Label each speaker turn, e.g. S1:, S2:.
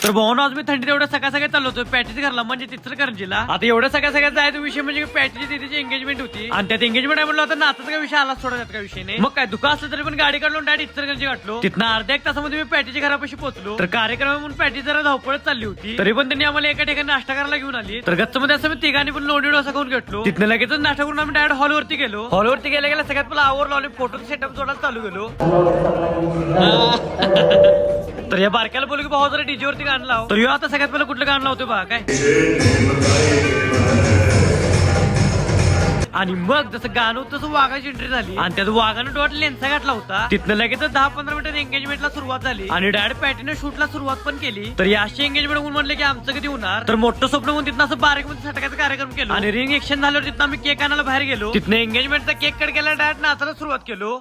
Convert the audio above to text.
S1: तर भाऊ आज मी थंडीत एवढं सकाळ सकाळी चाललो होतो पॅटीच घरला म्हणजे इचलकरंजीला. आता एवढं सगळ्यात जायचा विषय म्हणजे पॅटीची तिची एंगेजमेंट होती आणि त्यात एंगेजमेंट आहे म्हणलं होतं नाचाचा काय विषय आला सोडा, त्यात काय विषय नाही. मग काय दुकान असलं तरी पण गाडी काढलो डायरेक्ट इचलकरंजी गाठलो. तिथनं अर्ध्या एक तासामध्ये मी पॅटीच्या घरापाशी पोहोचलो. तर कार्यक्रम म्हणून पॅटी जरा धावपळत चालली होती, तरी पण त्यांनी आम्हाला एका ठिकाणी नाश्ता करायला घेऊन आली. तर गच्चमध्ये असं मी तिघांनी पण लोणी डोसा खाऊन घेतलो. तिथनं लगेच नाश्ता करून आम्ही डायरेक्ट हॉलवरती गेलो. हॉलवरती गेल्या सगळ्यात पहिला आवर लावले फोटोचं सेटअप जोडायला चालू गेलो. तर या बारक्याला बोलू की भाऊ जरा डीजे वरती गाणं लाव. तर आता सगळ्यात पहिलं कुठलं गाणं लावतोय बा काय. आणि मग जसं गाणं होतं तसं वाघाची एंट्री झाली आणि त्यात वाघानं डोळ्यात लेन्सा घातला होता. तिथनं लगेच 10-15 मिनिटात एंगेजमेंटला सुरुवात झाली आणि डायरेक्ट पॅटीने शूटला सुरुवात पण केली. तर याशी एंगेजमेंट म्हणून म्हणले की आमचं कधी होणार. तर मोठं स्वप्न म्हणून तिथनं असं बारीकमध्ये सटकायचा कार्यक्रम केला आणि रिंग एक्शन झाल्यावर तिथं आम्ही केक आणायला बाहेर गेलो. तिथनं एंगेजमेंटचा केक कट केला डायरेक्ट नाचायला सुरुवात केलो.